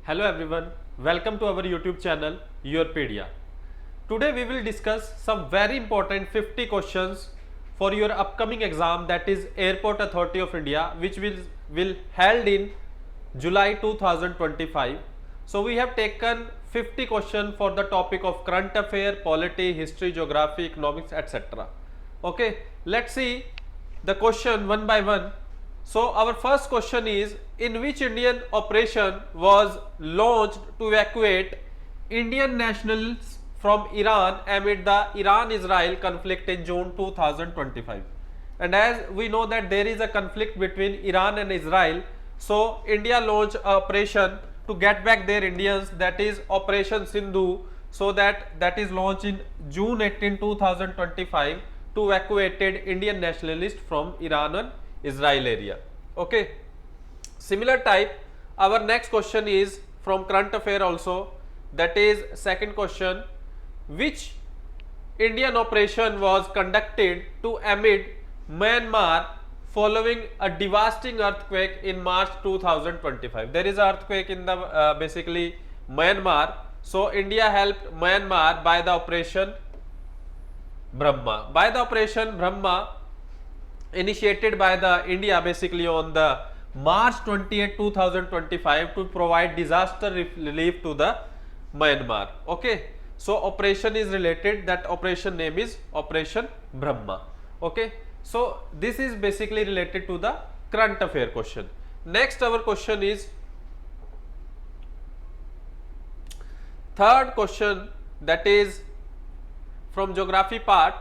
Hello everyone, welcome to our YouTube channel YourPedia. Today we will discuss some very important 50 questions for your upcoming exam, that is Airport Authority of India, which will held in July 2025. So we have taken 50 questions for the topic of current affair, polity, history, geography, economics, etc. Okay, let's see the question one by one. So our first question is, in which Indian operation was launched to evacuate Indian nationals from Iran amid the Iran-Israel conflict in June 2025? And as we know that there is a conflict between Iran and Israel, so India launched an operation to get back their Indians, that is Operation Sindhu. So that is launched in June 18, 2025 to evacuated Indian nationalists from Iran and Israel area. Okay. Similar type, our next question is from current affair also, that is second question, which Indian operation was conducted to amid Myanmar following a devastating earthquake in March 2025. There is an earthquake in the basically Myanmar. So India helped Myanmar by the Operation Brahma. By the Operation Brahma, initiated by the India basically on the March 28, 2025 to provide disaster relief to the Myanmar. Okay. So operation is related, that operation name is Operation Brahma. Okay. So this is basically related to the current affair question. Next our question is third question, that is from geography part.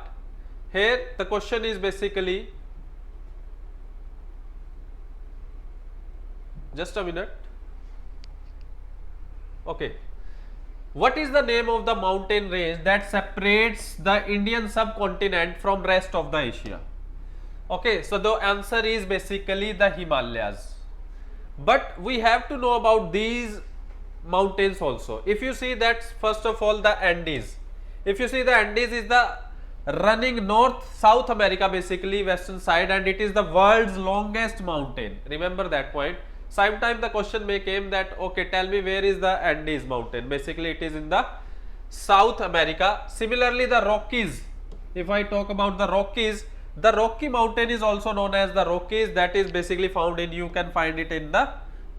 Here the question is basically, just a minute. Okay. What is the name of the mountain range that separates the Indian subcontinent from rest of the Asia? Okay, so the answer is basically the Himalayas. But we have to know about these mountains also. If you see that, first of all, the Andes. If you see, the Andes is the running north South America basically western side, and it is the world's longest mountain. Remember that point. Sometimes the question may came that, okay, tell me where is the Andes mountain. Basically it is in the South America. Similarly the Rockies, if I talk about the Rockies, the Rocky mountain is also known as the Rockies, that is basically found in, you can find it in the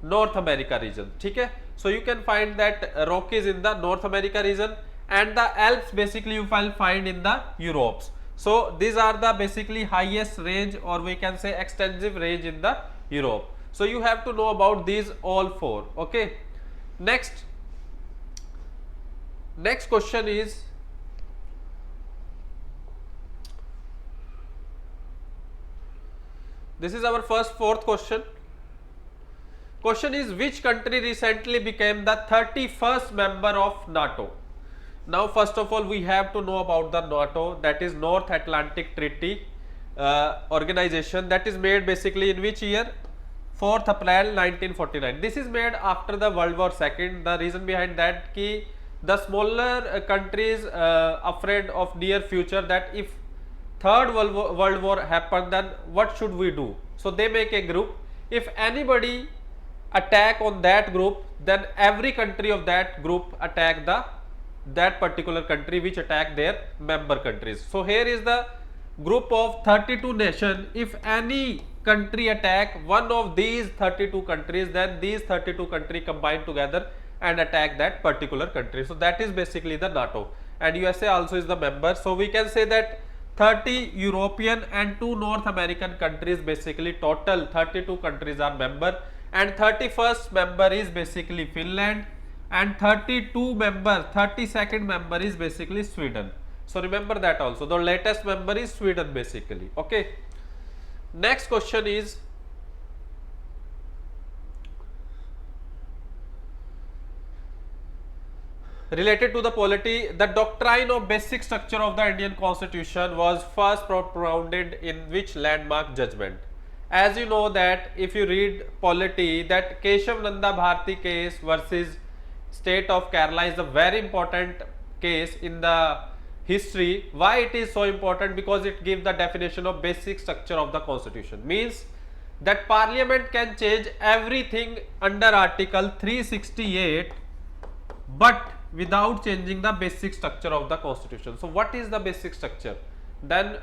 North America region. Okay? So you can find that Rockies in the North America region, and the Alps basically you will find in the Europes. So these are the basically highest range, or we can say extensive range in the Europe. So you have to know about these all four. Okay. Next question is, this is our fourth question. Question is, which country recently became the 31st member of NATO? Now first of all we have to know about the NATO, that is North Atlantic Treaty Organization, that is made basically in which year? 4th April 1949. This is made after the World War II. The reason behind that, ki the smaller countries afraid of near future that if third World War happened, then what should we do? So they make a group. If anybody attack on that group, then every country of that group attack that particular country which attack their member countries. So here is the group of 32 nations. If any country attack one of these 32 countries, then these 32 countries combine together and attack that particular country. So that is basically the NATO, and USA also is the member. So we can say that 30 European and 2 North American countries, basically total 32 countries are member, and 31st member is basically Finland, and 32nd member is basically Sweden. So remember that also, the latest member is Sweden basically. Okay. Next question is, related to the polity. The doctrine of basic structure of the Indian Constitution was first propounded in which landmark judgment? As you know that if you read polity, that Keshav Nanda Bharti case versus state of Kerala is a very important case in the history. Why it is so important? Because it gives the definition of basic structure of the constitution. Means that Parliament can change everything under Article 368 but without changing the basic structure of the constitution. So what is the basic structure? Then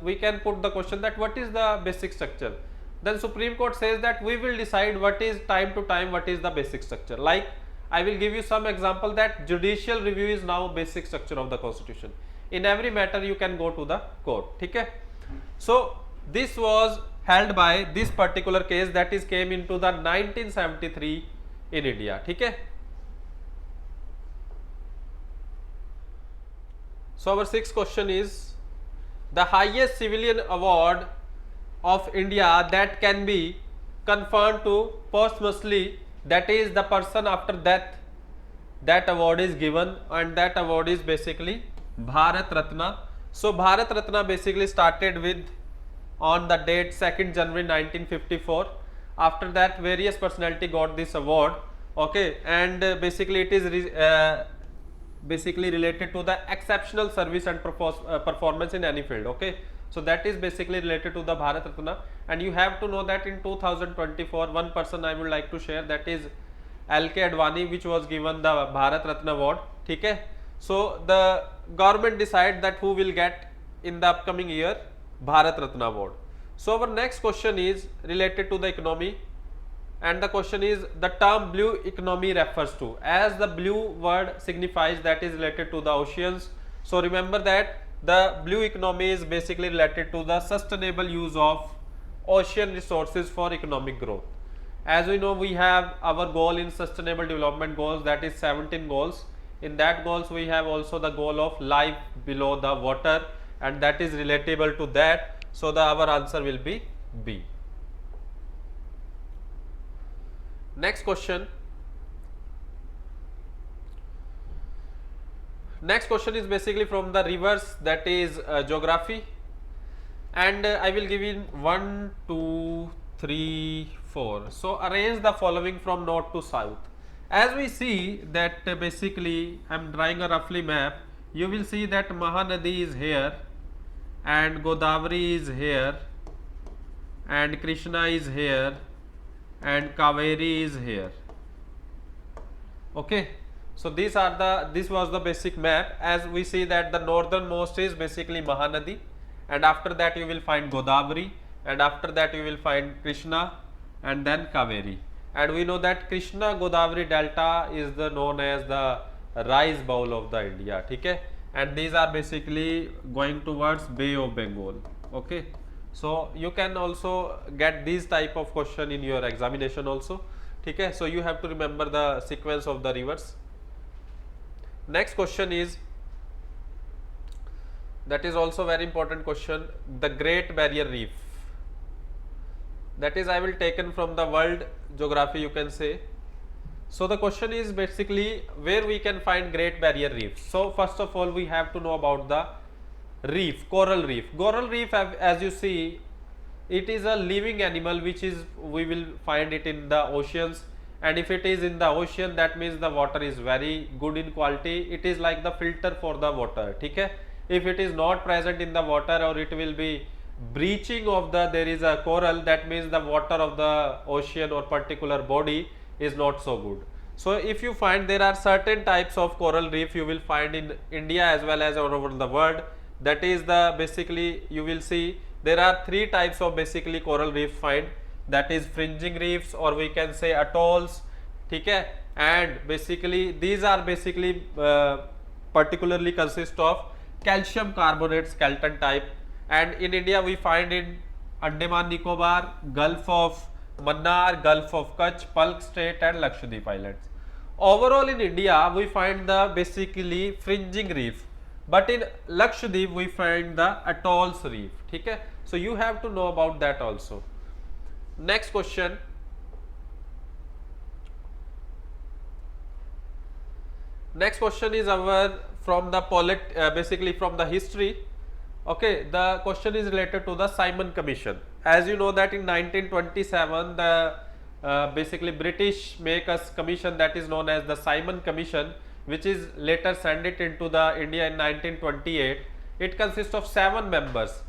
we can put the question that what is the basic structure? Then Supreme Court says that we will decide what is time to time, what is the basic structure. Like I will give you some example that judicial review is now basic structure of the constitution. In every matter you can go to the court. Okay? So this was held by this particular case, that is came into the 1973 in India. Okay? So our sixth question is, the highest civilian award of India that can be conferred to posthumously, that is the person after death, that award is given, and that award is basically Bharat Ratna. So Bharat Ratna basically started with on the date 2nd January 1954. After that various personality got this award. Okay, and basically it is basically related to the exceptional service and performance in any field. Okay, so that is basically related to the Bharat Ratna. And you have to know that in 2024 one person I would like to share, that is L.K. Advani, which was given the Bharat Ratna award. Okay, so the government decide that who will get in the upcoming year Bharat Ratna award. So our next question is related to the economy, and the question is, the term blue economy refers to, as the blue word signifies that is related to the oceans. So remember that the blue economy is basically related to the sustainable use of ocean resources for economic growth. As we know, we have our goal in sustainable development goals, that is 17 goals. In that goals we have also the goal of life below the water, and that is relatable to that. So the our answer will be B. Next question. Next question is basically from the rivers, that is geography, and I will give you 1, 2, 3, 4. So arrange the following from north to south. As we see that basically I am drawing a roughly map, you will see that Mahanadi is here, and Godavari is here, and Krishna is here, and Kaveri is here. Okay, so these are the, this was the basic map. As we see that the northernmost is basically Mahanadi, and after that you will find Godavari, and after that you will find Krishna, and then Kaveri. And we know that Krishna Godavari delta is the known as the rice bowl of the India. Okay, and these are basically going towards Bay of Bengal. Okay, so you can also get these type of question in your examination also. Okay, so you have to remember the sequence of the rivers. Next question is, that is also very important question, the Great Barrier Reef. That is I will taken from the world geography, you can say. So the question is basically where we can find Great Barrier Reef. So first of all we have to know about the reef, coral reef. Coral reef, as you see, it is a living animal which is, we will find it in the oceans, and if it is in the ocean, that means the water is very good in quality. It is like the filter for the water. Okay, if it is not present in the water, or it will be breaching of the, there is a coral, that means the water of the ocean or particular body is not so good. So if you find there are certain types of coral reef you will find in India as well as all over the world. That is the basically you will see there are 3 types of basically coral reef find, that is fringing reefs, or we can say atolls. Okay, and basically these are basically particularly consist of calcium carbonate skeleton type, and in India we find in Andaman Nicobar, Gulf of Mannar, Gulf of Kutch, Palk Strait and Lakshadweep Islands. Overall in India we find the basically fringing reef, but in Lakshadweep we find the atolls reef. Okay, so you have to know about that also. Next question. Next question is our from the basically from the history. Okay, the question is related to the Simon Commission. As you know that in 1927 the basically British make a commission that is known as the Simon Commission, which is later sent it into the India in 1928. It consists of 7 members.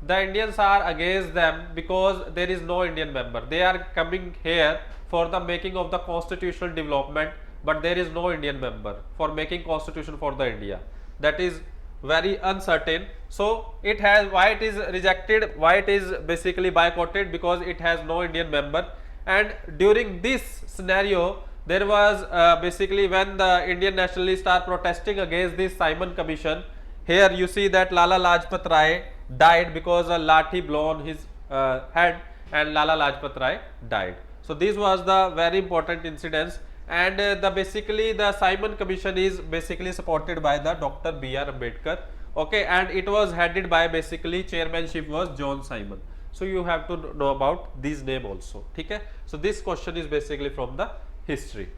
the Indians are against them because there is no Indian member. They are coming here for the making of the constitutional development, but there is no Indian member for making constitution for the India. That is very uncertain. So it has, why it is rejected, why it is basically boycotted, because it has no Indian member. And during this scenario, there was basically when the Indian nationalists are protesting against this Simon Commission, here you see that Lala Lajpat Rai died because a lathi blow on his head, and Lala Lajpat Rai died. So this was the very important incidents, and the basically the Simon Commission is basically supported by the Dr. B.R. Ambedkar, okay, and it was headed by basically chairmanship was John Simon. So you have to know about these name also, okay. So this question is basically from the history,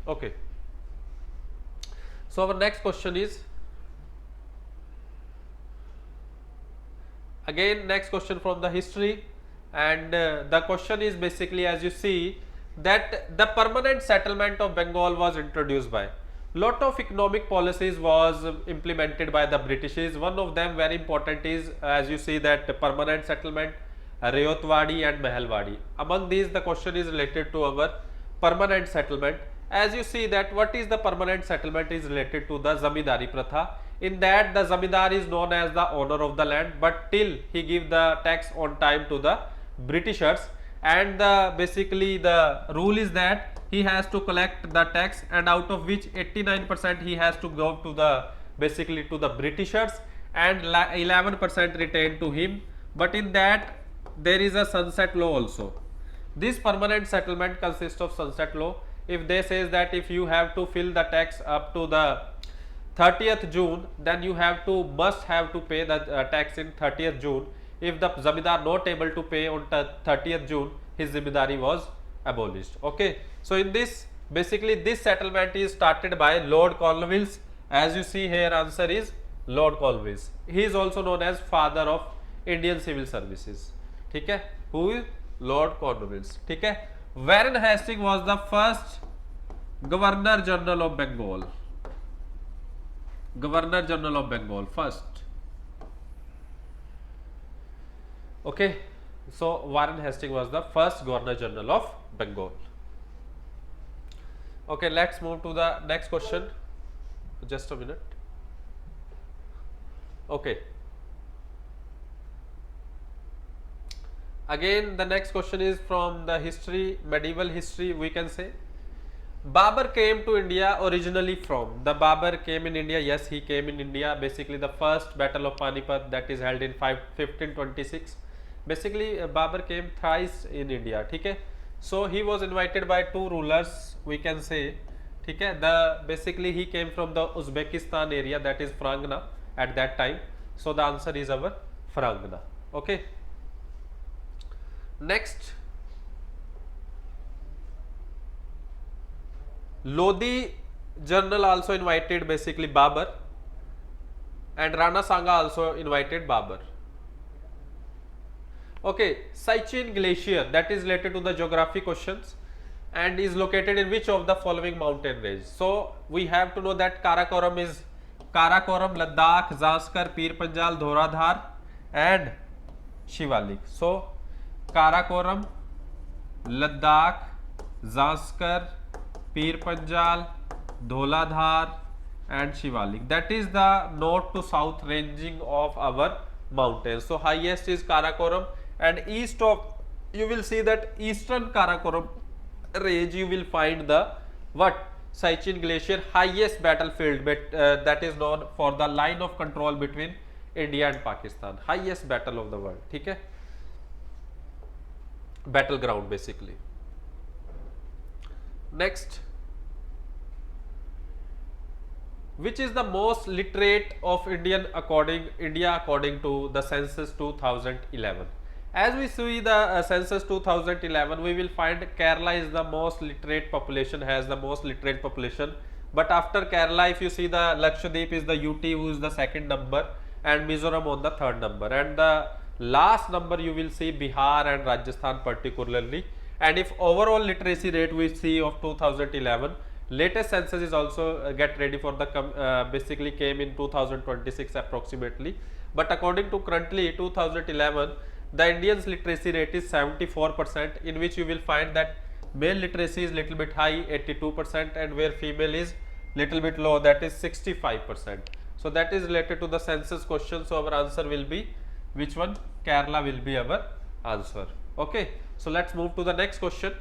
okay. So our next question is, again next question from the history, and the question is basically, as you see that the permanent settlement of Bengal was introduced by, lot of economic policies was implemented by the Britishes. One of them very important is, as you see that permanent settlement, Rayotwadi and Mahalwadi. Among these the question is related to our permanent settlement. As you see that what is the permanent settlement is related to the Zamindari Pratha. In that the Zamindar is known as the owner of the land, but till he give the tax on time to the Britishers, and the basically the rule is that he has to collect the tax, and out of which 89% he has to go to the basically to the Britishers, and 11% retained to him. But in that there is a sunset law also. This permanent settlement consists of sunset law. If they says that if you have to fill the tax up to the 30th June, then you have to must have to pay the tax in 30th June. If the Zamindar not able to pay on 30th June, his Zamindari was abolished, okay. So in this basically this settlement is started by Lord Cornwallis. As you see here, answer is Lord Cornwallis. He is also known as father of Indian civil services, okay. Who is Lord Cornwallis, okay. Warren Hastings was the first Governor General of Bengal. Governor General of Bengal first, okay. So Warren Hastings was the first Governor General of Bengal, okay. Let's move to the next question, just a minute, okay. Again the next question is from the history, medieval history we can say. Babur came to India originally from, the Babur came in India, yes he came in India, basically the first battle of Panipat that is held in 1526. Basically Babur came thrice in India, okay. So he was invited by two rulers we can say, okay. The basically he came from the Uzbekistan area, that is Frangna at that time. So the answer is our Frangna, okay. Next, Lodi general also invited basically Babur, and Rana Sanga also invited Babur, okay. Siachen glacier, that is related to the geography questions, and is located in which of the following mountain range. So we have to know that Karakoram is Karakoram, Ladakh, Zanskar, Pir Panjal, Dhoradhar and Shivalik. So Karakoram, Ladakh, Zanskar, Pir Panjal, Dholadhar and Shivalik. That is the north to south ranging of our mountains. So highest is Karakoram, and east of, you will see that eastern Karakoram range you will find the what, Siachen glacier, highest battlefield, but that is known for the line of control between India and Pakistan, highest battle of the world, okay. Battleground basically. Next, which is the most literate of India according to the census 2011. As we see the census 2011, we will find Kerala is the most literate population, has the most literate population. But after Kerala, if you see the Lakshadweep is the UT who is the second number, and Mizoram on the third number, and the last number you will see Bihar and Rajasthan particularly. And if overall literacy rate we see of 2011, latest census is also get ready for the basically came in 2026 approximately. but according to currently 2011, the Indians literacy rate is 74%, in which you will find that male literacy is little bit high, 82%, and where female is little bit low, that is 65%. So that is related to the census question. So our answer will be which one? Kerala will be our answer. Okay, so let's move to the next question.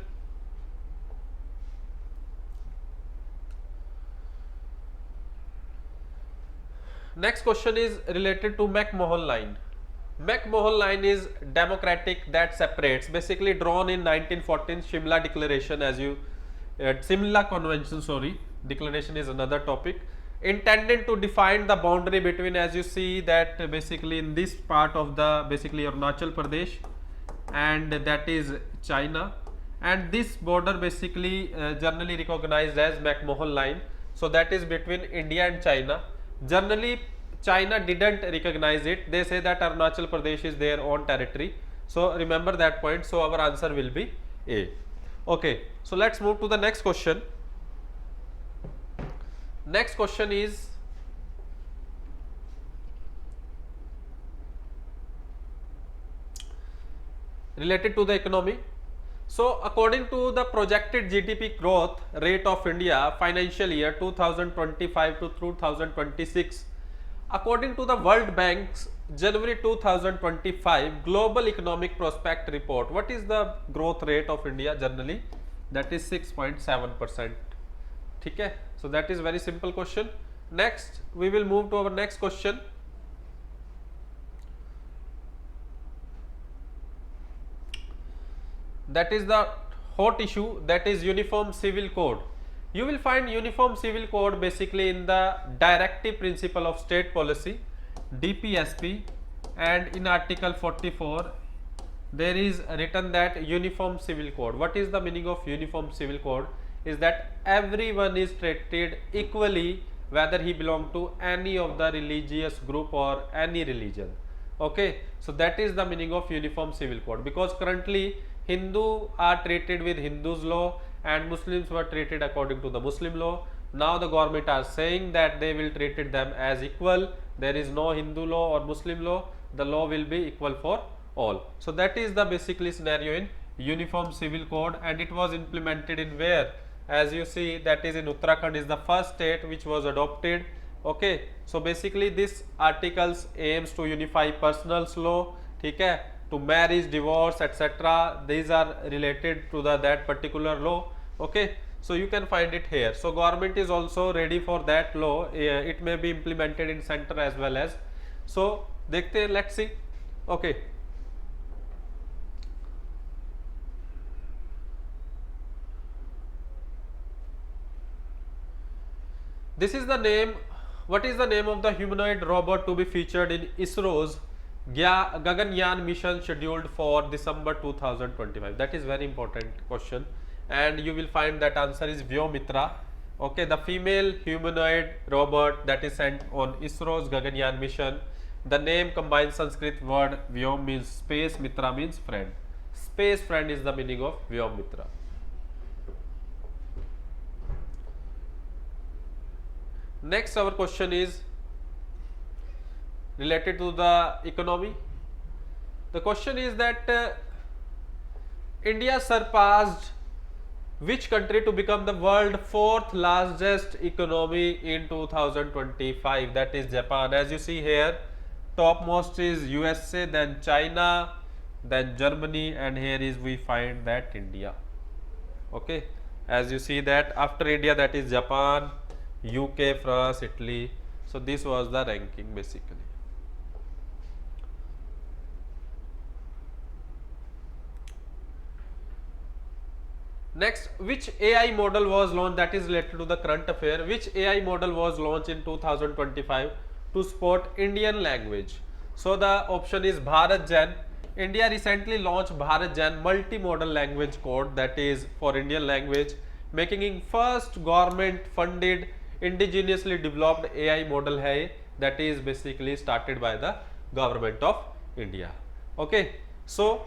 Next question is related to McMahon line. McMahon line is democratic that separates, basically drawn in 1914 Shimla Declaration, as you Shimla Convention, sorry, declaration is another topic, intended to define the boundary between, as you see that basically in this part of the basically Arunachal Pradesh, and that is China, and this border basically generally recognized as McMahon line. So that is between India and China. Generally China didn't recognize it, they say that Arunachal Pradesh is their own territory. So remember that point. So our answer will be A. Okay, so let's move to the next question. Next question is related to the economy. So according to the projected GDP growth rate of India financial year 2025 to 2026, according to the World Bank's January 2025 Global Economic Prospect Report, what is the growth rate of India generally? That is 6.7%. Okay, so that is very simple question. Next, we will move to our next question. That is the hot issue, that is Uniform Civil Code. You will find Uniform Civil Code basically in the Directive Principle of State Policy, DPSP, and in Article 44 there is written that Uniform Civil Code. What is the meaning of Uniform Civil Code? Is that everyone is treated equally whether he belong to any of the religious group or any religion. Okay, so that is the meaning of Uniform Civil Code, because currently Hindu are treated with Hindu's law and Muslims were treated according to the Muslim law. Now the government are saying that they will treat them as equal. There is no Hindu law or Muslim law, the law will be equal for all. So that is the basically scenario in Uniform Civil Code, and it was implemented in where? As you see, that is in Uttarakhand is the first state which was adopted. Okay, so basically this articles aims to unify personal law, okay, to marriage, divorce, etc. These are related to the that particular law. Okay, so you can find it here. So government is also ready for that law. It may be implemented in center as well as. So dekhte hain, let's see. Okay. This is the name. What is the name of the humanoid robot to be featured in ISRO's Gaganyaan mission scheduled for December 2025? That is very important question, and you will find that answer is Vyomitra. Okay, the female humanoid robot that is sent on ISRO's Gaganyaan mission. The name combines Sanskrit word Vyom means space, Mitra means friend. Space friend is the meaning of Vyomitra. Next, our question is related to the economy. The question is that India surpassed which country to become the world's fourth largest economy in 2025? That is Japan. As you see here, topmost is USA, then China, then Germany, and here is we find that India. Okay, as you see that after India, that is Japan, UK, France, Italy. So this was the ranking basically. Next, which AI model was launched? That is related to the current affair. Which AI model was launched in 2025 to support Indian language? So the option is Bharat Gen. India recently launched Bharat Gen multimodal language code, that is for Indian language, making it first government funded indigenously developed AI model hai, that is basically started by the government of India. Okay, so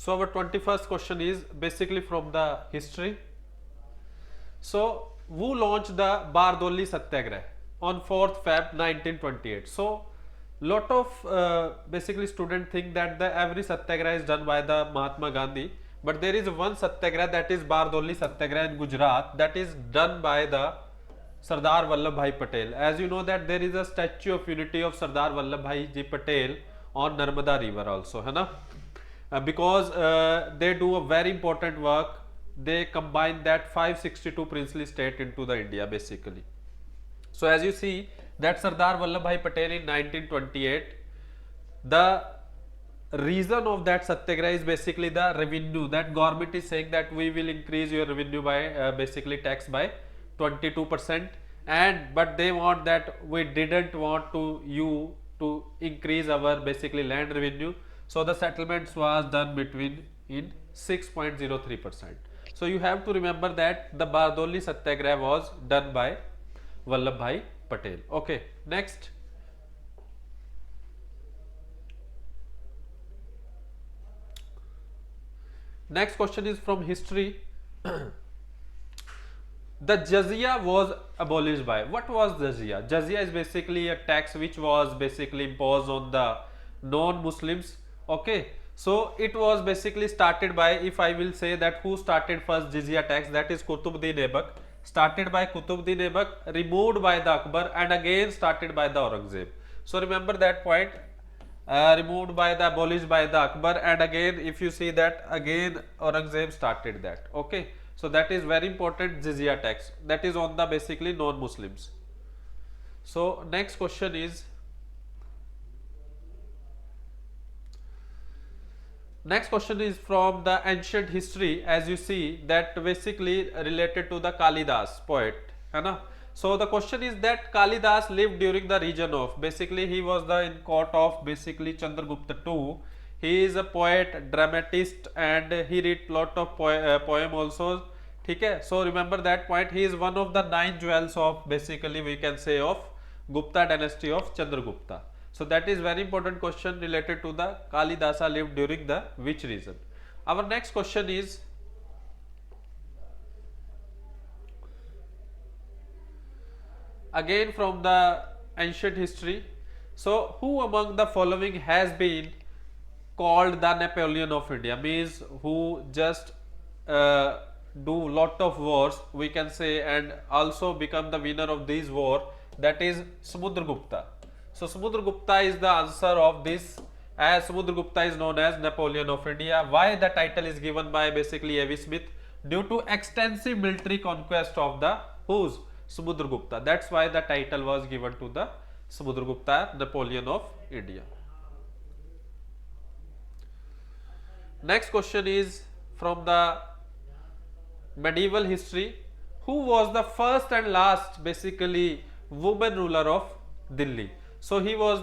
our 21st question is basically from the history. So who launched the Bardoli Satyagrah on 4th Feb 1928? So lot of basically students think that the every satyagraha is done by the Mahatma Gandhi, but there is one satyagraha, that is Bardoli satyagraha in Gujarat, that is done by the Sardar Vallabhbhai Patel. As you know that there is a statue of unity of Sardar Vallabhbhai Ji Patel on Narmada river also, है ना? Because they do a very important work. They combine that 562 princely state into the India basically. So as you see that Sardar Vallabhbhai Patel in 1928, the reason of that satyagraha is basically the revenue, that government is saying that we will increase your revenue by basically tax by 22%, and but they want that we didn't want to you to increase our basically land revenue, so the settlements was done between in 6.03%. So you have to remember that the Bardoli satyagraha was done by Vallabhbhai Patel. Okay, next. Next question is from history. The jizya was abolished by, what was jizya? Jizya is basically a tax which was basically imposed on the non-Muslims. Okay, so it was basically started by, if I will say that who started first jizya tax, that is Qutubuddin Aibak. Started by Qutubuddin Aibak, removed by the Akbar, and again started by the Aurangzeb. So remember that point. Removed by the, abolished by the Akbar, and again if you see that again Aurangzeb started that. Okay, so that is very important, jizya tax, that is on the basically non-Muslims. So next question is, from the ancient history. As you see that basically related to the Kalidas poet, है ना? So the question is that Kalidas lived during the region of, basically he was the in court of basically Chandragupta II. He is a poet, dramatist, and he wrote lot of poem also. Okay, so remember that point. He is one of the 9 jewels of basically we can say of Gupta dynasty of Chandragupta. So that is very important question related to the Kalidasa lived during the which region. Our next question is, again from the ancient history. So who among the following has been called the Napoleon of India? Means who just do lot of wars we can say, and also become the winner of these war, that is Samudragupta. So Samudragupta is the answer of this, as Samudragupta is known as Napoleon of India. Why the title is given by basically A.V. Smith? Due to extensive military conquest of the whose? Samudragupta. That's why the title was given to the Samudragupta, Napoleon of India. Next question is from the medieval history. Who was the first and last basically woman ruler of Delhi? So she was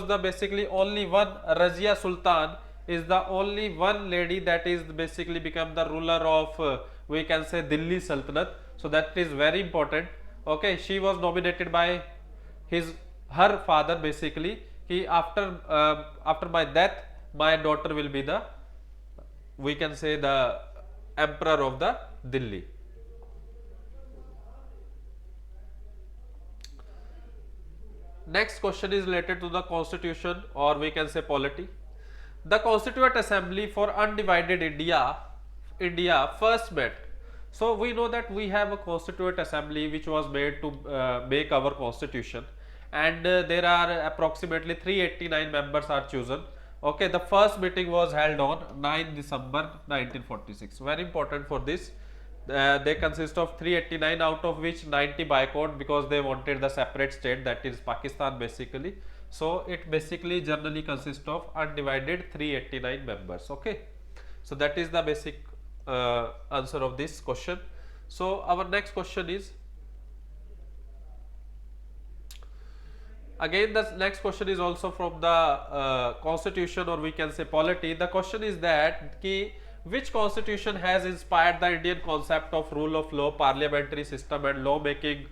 the basically only one. Razia Sultan is the only one lady that is basically become the ruler of we can say Delhi Sultanate. So that is very important. Okay, she was nominated by her father basically. He after my death, my daughter will be the we can say the emperor of the Delhi. Next question is related to the constitution, or we can say polity. The Constituent Assembly for Undivided India first met. So we know that we have a Constituent Assembly which was made to make our constitution, and there are approximately 389 members are chosen. Okay, the first meeting was held on 9 December 1946. Very important for this. They consist of 389, out of which 90 boycott because they wanted the separate state, that is Pakistan basically. So it basically generally consists of undivided 389 members. Okay, so that is the basic answer of this question. So our next question is, again the next question is also from the constitution, or we can say polity. The question is that which constitution has inspired the Indian concept of rule of law, parliamentary system, and law making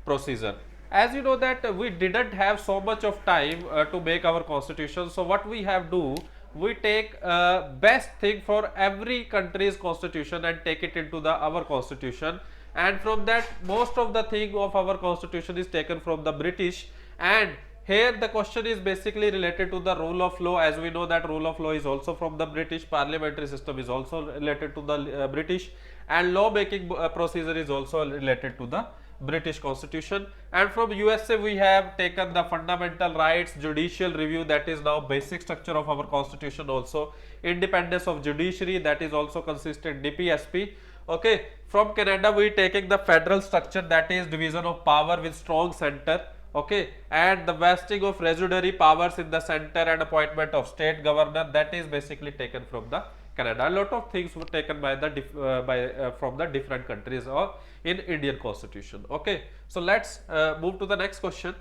procedure? As you know that we didn't have so much of time to make our constitution. So what we have do, we take best thing for every country's constitution and take it into our constitution, and from that most of the thing of our constitution is taken from the British, and Here the question is basically related to the rule of law. As we know that rule of law is also from the British, parliamentary system is also related to the British, and law making procedure is also related to the British Constitution. And from USA we have taken the fundamental rights, judicial review, that is now basic structure of our constitution, also independence of judiciary, that is also consistent DPSP. Okay, from Canada we taking the federal structure, that is division of power with strong center. Okay, and the vesting of residuary powers in the center and appointment of state governor, that is basically taken from the Canada. A lot of things were taken by the from the different countries or in Indian constitution. Okay, so let's move to the next question.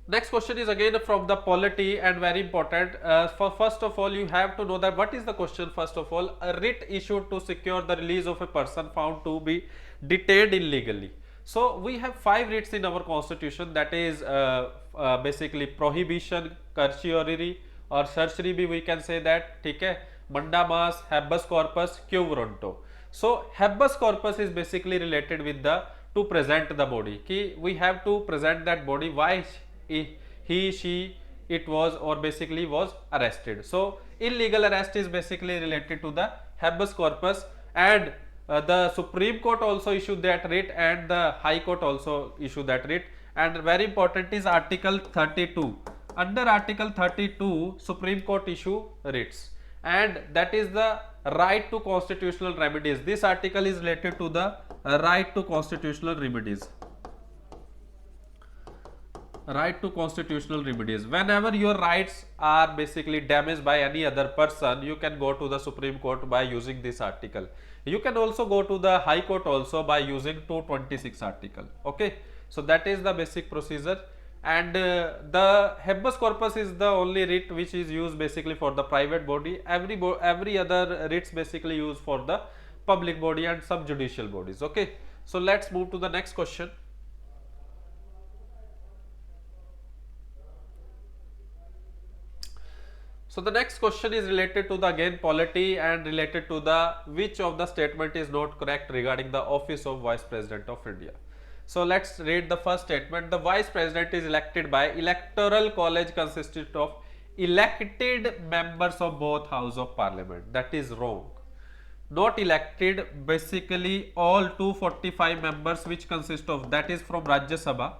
Next question is again from the polity and very important. For first of all, you have to know that what is the question. First of all, a writ issued to secure the release of a person found to be detained illegally. So we have 5 writs in our constitution, that is basically prohibition, certiorari or certiorari, we can say that. Okay, mandamus, habeas corpus, quo warranto. So habeas corpus is basically related with the to present the body. Ki we have to present that body, why he, she, it was or basically was arrested. So illegal arrest is basically related to the habeas corpus, and the Supreme Court also issued that writ and the High Court also issued that writ. And very important is Article 32. Under Article 32, Supreme Court issue writs, and that is the right to constitutional remedies. This article is related to the right to constitutional remedies. Right to constitutional remedies. Whenever your rights are basically damaged by any other person, you can go to the Supreme Court by using this article. You can also go to the High Court also by using 226 article. Okay, so that is the basic procedure. And the habeas corpus is the only writ which is used basically for the private body. Every other writs basically used for the public body and some judicial bodies. Okay, so let's move to the next question. So the next question is related to the again polity and related to the which of the statement is not correct regarding the office of Vice President of India. So let's read the first statement. The Vice President is elected by electoral college consisting of elected members of both House of Parliament. That is wrong. Not elected, basically all 245 members which consist of, that is from Rajya Sabha,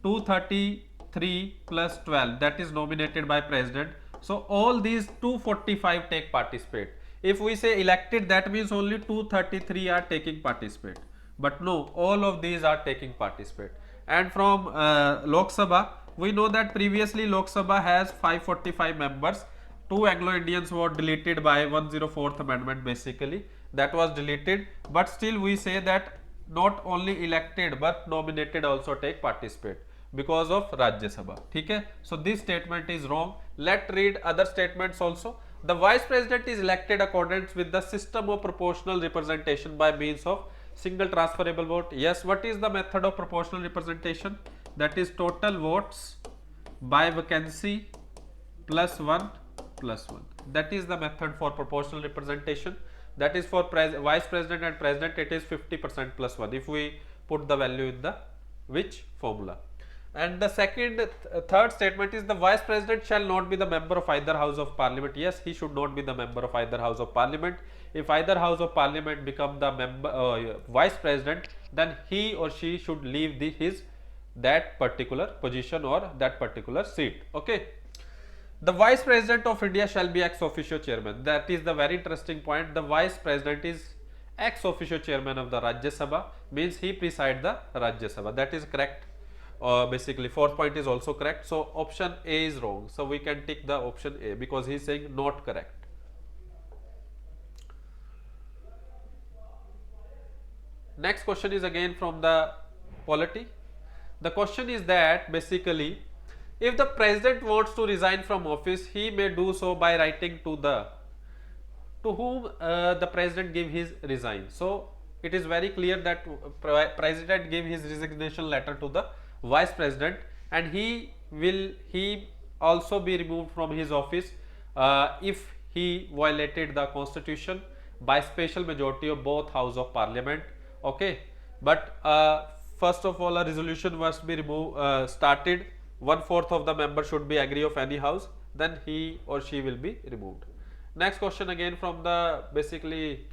233 plus 12, that is nominated by President. So all these 245 take participate. If we say elected, that means only 233 are taking participate. But no, all of these are taking participate. And from Lok Sabha, we know that previously Lok Sabha has 545 members. 2 Anglo-Indians were deleted by 104th amendment basically. That was deleted. But still we say that not only elected but nominated also take participate because of Rajya Sabha. Okay? So this statement is wrong. Let's read other statements also. The Vice President is elected accordance with the system of proportional representation by means of single transferable vote. Yes, what is the method of proportional representation? That is total votes by vacancy plus 1 plus 1. That is the method for proportional representation. That is for Vice President and President, it is 50% plus 1 if we put the value in the which formula. And the third statement is the Vice President shall not be the member of either House of Parliament. Yes, he should not be the member of either House of Parliament. If either House of Parliament become the Vice President, then he or she should leave that particular position or that particular seat. Okay. The Vice President of India shall be ex officio chairman. That is the very interesting point. The Vice President is ex officio chairman of the Rajya Sabha, means he presides the Rajya Sabha. That is correct. Basically 4th point is also correct. So option A is wrong. So we can tick the option A because he is saying not correct. Next question is again from the polity. The question is that basically if the President wants to resign from office, he may do so by writing to whom the President give his resign. So it is very clear that President gave his resignation letter to the Vice President, and he also be removed from his office if he violated the constitution by special majority of both House of Parliament. Okay, but first of all a resolution must be started. 1/4 of the member should be agree of any house, then he or she will be removed. Next question again from the basically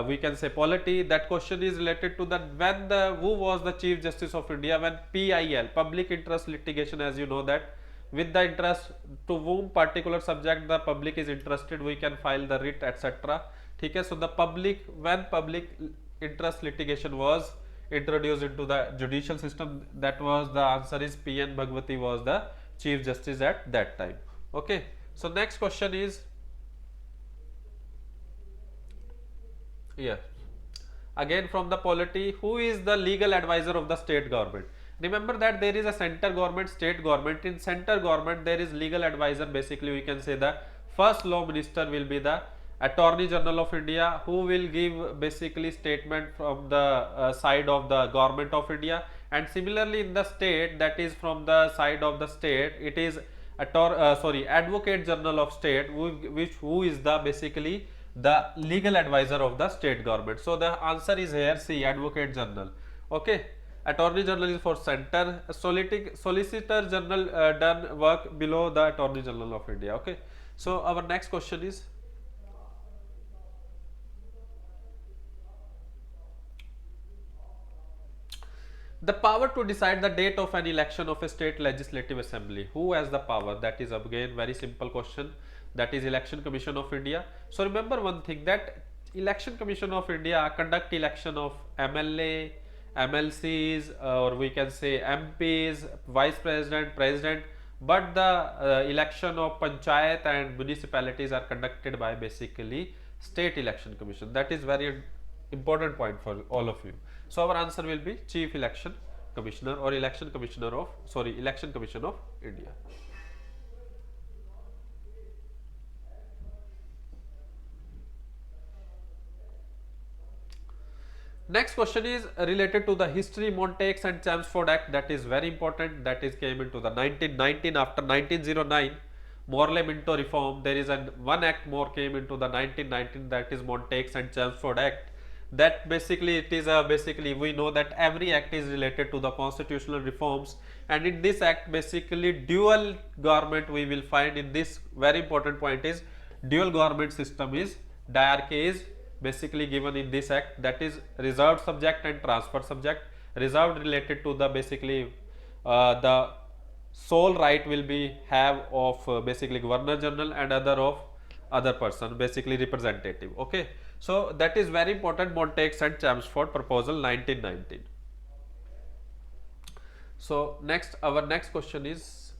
we can say polity. That question is related to that when the who was the Chief Justice of India when PIL, public interest litigation, as you know that with the interest to whom particular subject the public is interested, we can file the writ etc. Okay, so the public, when public interest litigation was introduced into the judicial system, that was the answer is PN Bhagwati was the Chief Justice at that time. Okay, so next question is, yeah, again from the polity, who is the legal advisor of the state government? Remember that there is a center government, state government. In center government there is legal advisor, basically we can say the first law minister will be the Attorney General of India, who will give basically statement from the side of the government of India. And similarly in the state, that is from the side of the state, it is Advocate General of State, who is the basically the legal advisor of the state government. So the answer is here C, Advocate General. Okay, Attorney General is for center, Solicitor General done work below the Attorney General of India. Okay, so our next question is, the power to decide the date of an election of a state legislative assembly. Who has the power? That is again very simple question. That is Election Commission of India. So remember one thing, that Election Commission of India conduct election of MLA, MLCs, or we can say MPs, Vice President, President. But the election of Panchayat and municipalities are conducted by basically State Election Commission. That is very important point for all of you. So our answer will be Chief Election Commissioner or Election Commissioner of Election Commission of India. Next question is related to the history, Montague and Chelmsford Act. That is very important. That is came into the 1919 after 1909 Morley-Minto reform. There is one act more came into the 1919, that is Montague and Chelmsford Act. That basically it is basically we know that every act is related to the constitutional reforms, and in this act basically dual government we will find. In this very important point is dual government system is diarchy is basically given in this act, that is reserved subject and transfer subject. Reserved related to the basically the sole right will be have of basically Governor General, and other of other person, basically representative. Okay, so that is very important, Montague and Chelmsford proposal 1919. So next, our next question is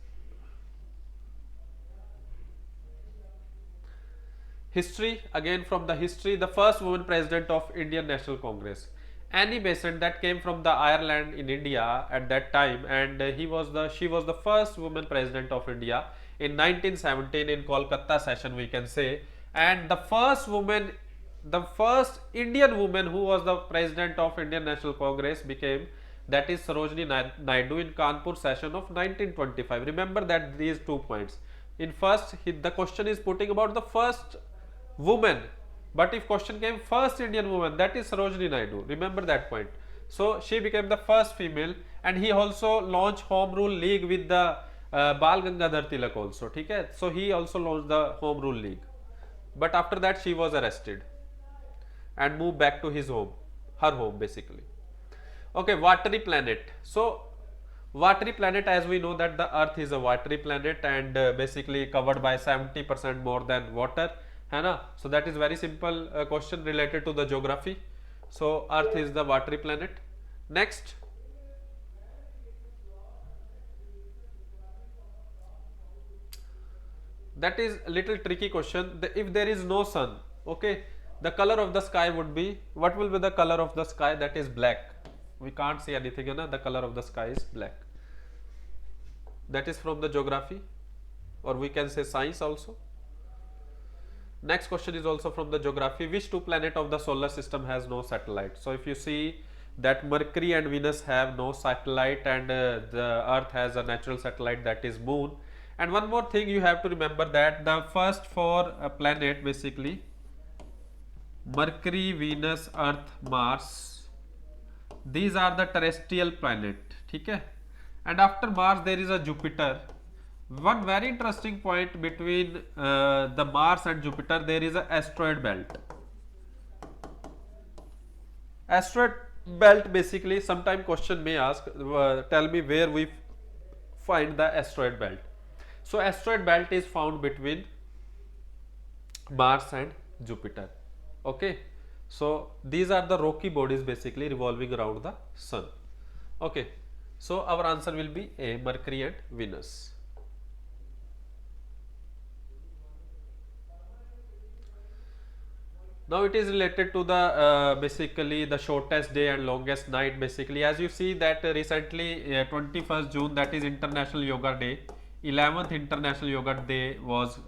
history. Again from the history, the first woman president of Indian National Congress, Annie Besant, that came from the Ireland in India at that time, and she was the first woman president of India in 1917 in Kolkata session, we can say. And the first woman, the first Indian woman who was the president of Indian National Congress became, that is Sarojini Naidu in Kanpur session of 1925. Remember that these 2 points. In first, the question is putting about the first woman, but if question came first Indian woman, that is Sarojini Naidu. Remember that point. So she became the first female, and he also launched Home Rule League with the Bal Gangadhar Tilak also. Okay? So he also launched the Home Rule League, but after that she was arrested and moved back to his home, her home basically. Okay, watery planet. So watery planet, as we know that the earth is a watery planet, and basically covered by 70% more than water, है ना? So that is very simple question related to the geography. So earth is the watery planet. Next, that is little tricky question. If there is no sun, okay, the color of the sky would be, what will be the color of the sky? That is black. We can't see anything, you know, the color of the sky is black. That is from the geography, or we can say science also. Next question is also from the geography. Which 2 planets of the solar system has no satellite? So if you see that Mercury and Venus have no satellite, and the earth has a natural satellite, that is moon. And one more thing you have to remember, that the first 4 planet basically Mercury, Venus, Earth, Mars, these are the terrestrial planet, ठीक है. And after Mars there is a Jupiter. One very interesting point between the Mars and Jupiter, there is a asteroid belt. Asteroid belt, basically sometime question may ask, tell me where we find the asteroid belt. So asteroid belt is found between Mars and Jupiter. Okay, so these are the rocky bodies basically revolving around the sun. Okay, so our answer will be A, Mercury and Venus. Now it is related to the basically the shortest day and longest night. Basically, as you see that recently 21st June, that is International Yoga Day, 11th International Yoga Day was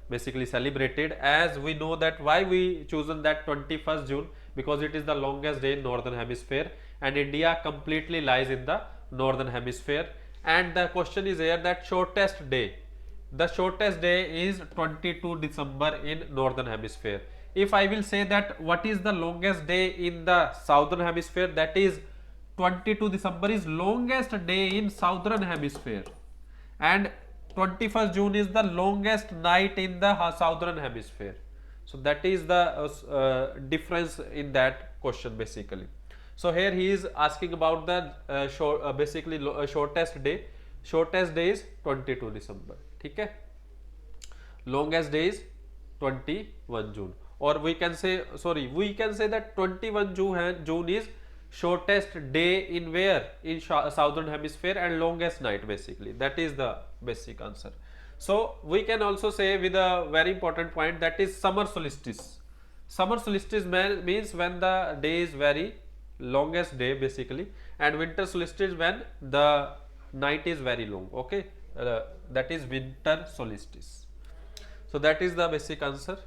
basically celebrated. As we know that why we chosen that 21st June, because it is the longest day in northern hemisphere and India completely lies in the northern hemisphere. And the question is here that shortest day, the shortest day is 22 December in northern hemisphere. If I will say that what is the longest day in the southern hemisphere, that is 22 December is longest day in southern hemisphere, and 21st June is the longest night in the southern hemisphere. So that is the difference in that question basically. So here he is asking about the shortest day. Shortest day is 22 December. ठीक है. Longest day is 21 June. Or we can say, sorry, we can say that 21 June is shortest day in where? In southern hemisphere, and longest night basically. That is the basic answer. So we can also say with a very important point, that is summer solstice. Summer solstice means when the day is very longest day basically, and winter solstice when the night is very long. Okay, that is winter solstice. So that is the basic answer.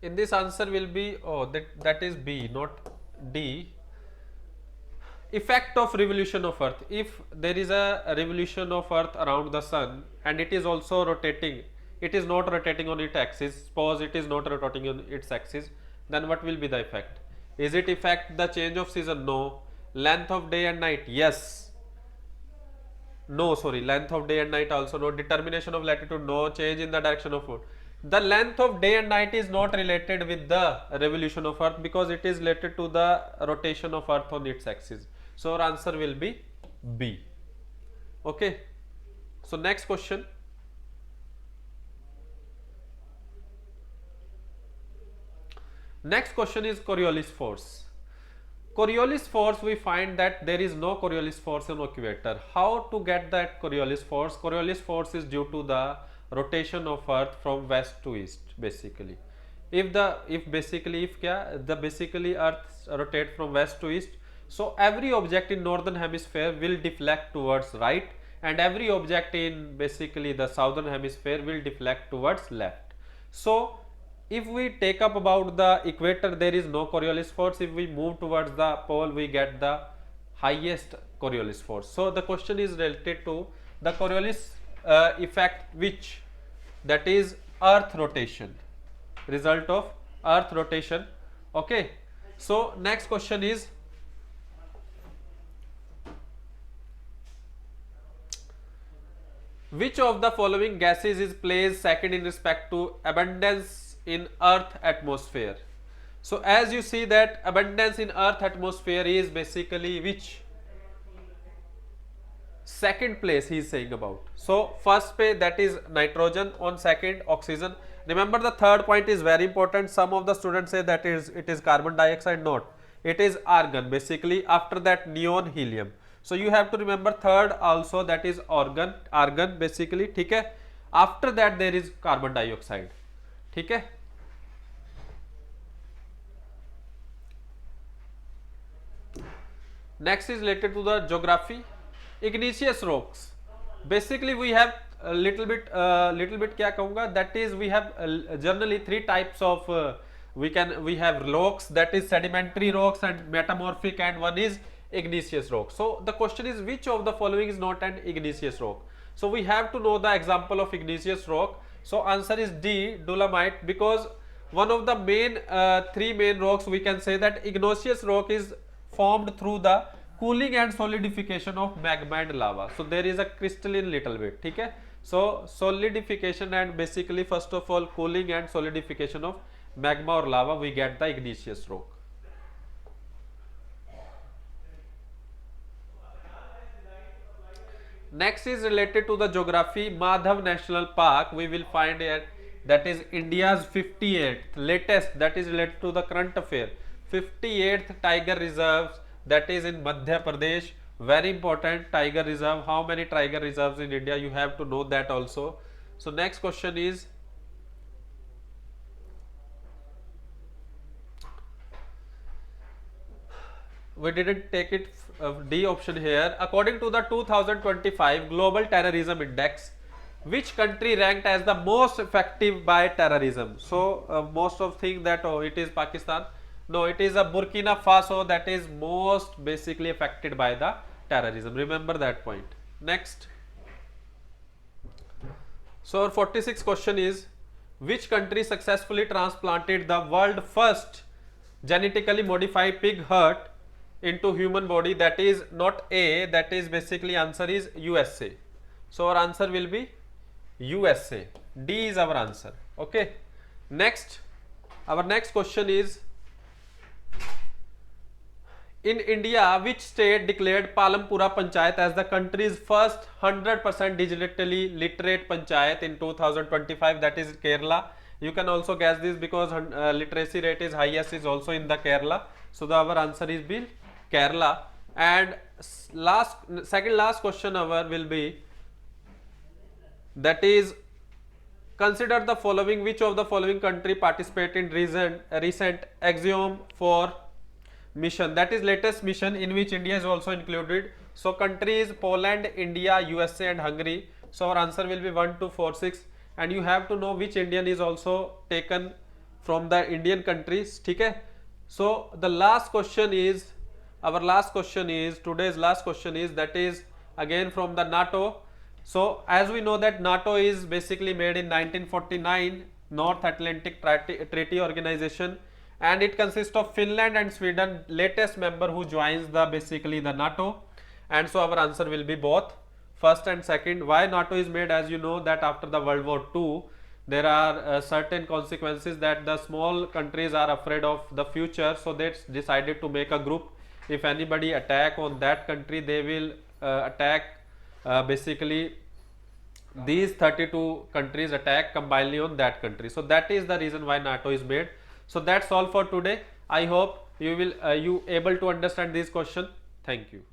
In this answer will be, oh, that is B, not D. Effect of revolution of Earth. If there is a revolution of Earth around the sun and it is also rotating, it is not rotating on its axis. Suppose it is not rotating on its axis, then what will be the effect? Is it affect the change of season? No. Length of day and night? Yes. No, sorry, length of day and night also no. Determination of latitude? No. Change in the direction of moon? The length of day and night is not related with the revolution of Earth, because it is related to the rotation of Earth on its axis. So our answer will be B. Okay. So next question. Next question is Coriolis force. Coriolis force, we find that there is no Coriolis force on equator. How to get that Coriolis force? Coriolis force is due to the rotation of Earth from west to east basically. If basically Earth rotate from west to east, so every object in northern hemisphere will deflect towards right, and every object in basically the southern hemisphere will deflect towards left. So if we take up about the equator, there is no Coriolis force. If we move towards the pole, we get the highest Coriolis force. So the question is related to the Coriolis effect, which that is Earth rotation, result of Earth rotation. Okay. So next question is, which of the following gases is placed second in respect to abundance in Earth atmosphere? So as you see that abundance in Earth atmosphere is basically which? Second place he is saying about. So first place, that is nitrogen, on second oxygen. Remember the third point is very important. Some of the students say that it is carbon dioxide. Not, it is argon basically. After that neon, helium. So you have to remember third also, that is argon basically. ठीक है. After that there is carbon dioxide. ठीक है. Next is related to the geography. Igneous rocks. Basically we have a little bit क्या कहूँगा, that is we have generally three types of we have rocks, that is sedimentary rocks and metamorphic, and one is igneous rock. So the question is, which of the following is not an igneous rock? So we have to know the example of igneous rock. So answer is D, dolomite, because one of the main three main rocks, we can say that igneous rock is formed through the cooling and solidification of magma and lava. So there is a crystalline little bit, okay? So solidification and basically first of all cooling and solidification of magma or lava, we get the igneous rock. Next is related to the geography. Madhav National Park, we will find here, that is India's 58th latest, that is related to the current affair, 58th tiger reserves, that is in Madhya Pradesh. Very important tiger reserve. How many tiger reserves in India? You have to know that also. So next question is, we didn't take it D option here. According to the 2025 Global Terrorism Index, which country ranked as the most effective by terrorism? So most of think that it is Pakistan. No, it is a Burkina Faso that is most basically affected by the terrorism. Remember that point. Next. So our 46th question is, which country successfully transplanted the world first genetically modified pig heart into human body? That is not A, that is basically answer is USA. So our answer will be USA. D is our answer. Okay. Next, our next question is, in India, which state declared Palampura Panchayat as the country's first 100% digitally literate panchayat in 2025? That is Kerala. You can also guess this because literacy rate is highest is also in the Kerala. So our answer is B, Kerala. And second last question our will be, that is, consider the following, which of the following country participate in recent Axiom 4 mission, that is latest mission in which India is also included. So countries Poland, India, USA and Hungary. So our answer will be 1, 2, 4, 6, and you have to know which Indian is also taken from the Indian countries. Okay. So the last question is, our last question is, today's last question is, that is again from the NATO. So as we know that NATO is basically made in 1949, North Atlantic Treaty Organization, and it consists of Finland and Sweden, latest member who joins the basically the NATO. And so our answer will be both first and second. Why NATO is made? As you know that after the World War II, there are certain consequences that the small countries are afraid of the future, so they decided to make a group. If anybody attack on that country, they will attack basically these 32 countries attack combinedly on that country. So that is the reason why NATO is made. So that's all for today. I hope you will you able to understand this question. Thank you.